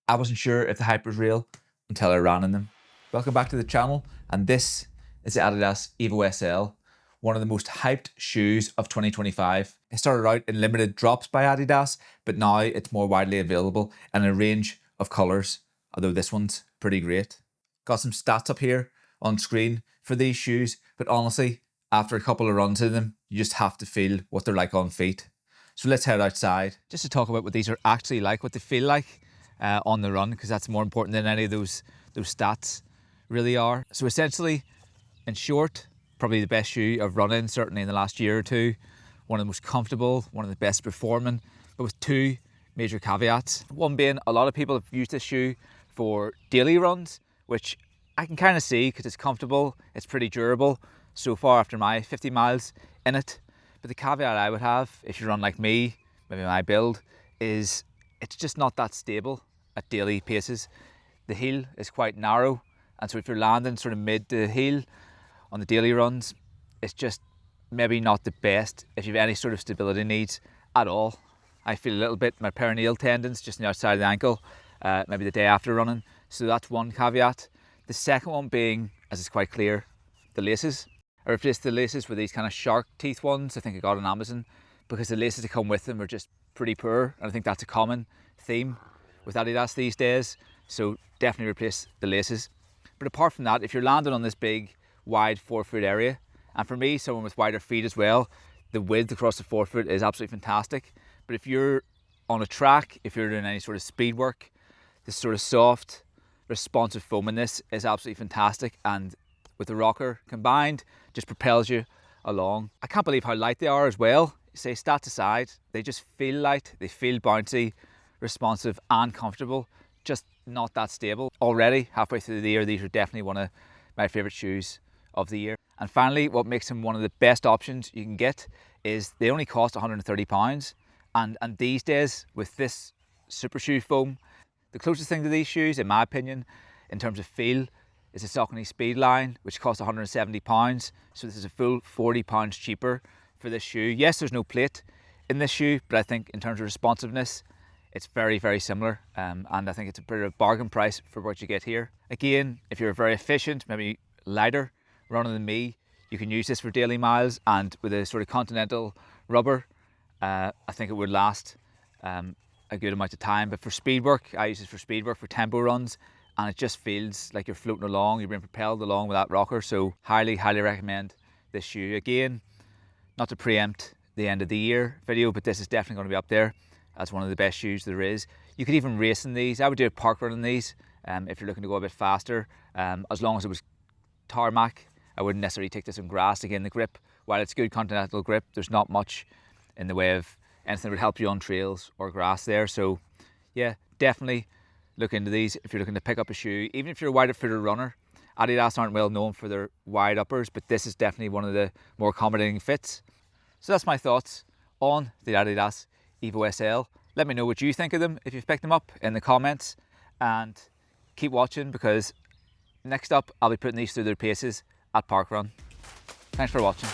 I wasn't sure if the hype was real until I ran in them. Welcome back to the channel, and this is the Adidas Evo SL, one of the most hyped shoes of 2025. It started out in limited drops by Adidas, but now it's more widely available in a range of colours, although this one's pretty great. Got some stats up here on screen for these shoes, but honestly, after a couple of runs in them, you just have to feel what they're like on feet. So let's head outside just to talk about what these are actually like, what they feel like on the run, because that's more important than any of those stats really are. So essentially, in short, probably the best shoe I've run in, certainly in the last year or two. One of the most comfortable, one of the best performing, but with two major caveats. One being, a lot of people have used this shoe for daily runs, which I can kind of see because it's comfortable, it's pretty durable so far after my 50 miles in it. But the caveat I would have, if you run like me, maybe my build, is it's just not that stable at daily paces. The heel is quite narrow, and so if you're landing sort of mid to heel on the daily runs, it's just maybe not the best if you have any sort of stability needs at all. I feel a little bit my peroneal tendons just on the outside of the ankle, maybe the day after running. So that's one caveat. The second one being, as it's quite clear, the laces. I replaced the laces with these kind of shark teeth ones I think I got on Amazon, because the laces that come with them are just pretty poor, and I think that's a common theme with Adidas these days. So definitely replace the laces. But apart from that, if you're landing on this big, wide forefoot area, and for me, someone with wider feet as well, the width across the forefoot is absolutely fantastic. But if you're on a track, if you're doing any sort of speed work, this sort of soft, responsive foam in this is absolutely fantastic, and with the rocker combined, just propels you along. I can't believe how light they are as well. Say stats aside, they just feel light, they feel bouncy, responsive and comfortable, just not that stable. Already, halfway through the year, these are definitely one of my favourite shoes of the year. And finally, what makes them one of the best options you can get is they only cost £130. And these days, with this super shoe foam, the closest thing to these shoes, in my opinion, in terms of feel, is the Saucony Speedline, which costs £170. So this is a full £40 cheaper for this shoe. Yes, there's no plate in this shoe, but I think in terms of responsiveness, it's very, very similar. And I think it's a bit of a bargain price for what you get here. Again, if you're very efficient, maybe lighter runner than me, you can use this for daily miles, and with a sort of continental rubber, I think it would last a good amount of time. But for speed work, I use this for speed work, for tempo runs, and it just feels like you're floating along, you're being propelled along with that rocker. So highly, highly recommend this shoe. Again, not to preempt the end of the year video, but this is definitely going to be up there as one of the best shoes there is. You could even race in these. I would do a park run in these if you're looking to go a bit faster, as long as it was tarmac. I wouldn't necessarily take this on grass. Again, the grip, while it's good continental grip, there's not much in the way of anything that would help you on trails or grass there. So yeah, definitely look into these if you're looking to pick up a shoe. Even if you're a wider footed runner, Adidas aren't well known for their wide uppers, but this is definitely one of the more accommodating fits. So that's my thoughts on the Adidas Evo SL. Let me know what you think of them if you've picked them up in the comments, and keep watching, because next up I'll be putting these through their paces at parkrun. Thanks for watching.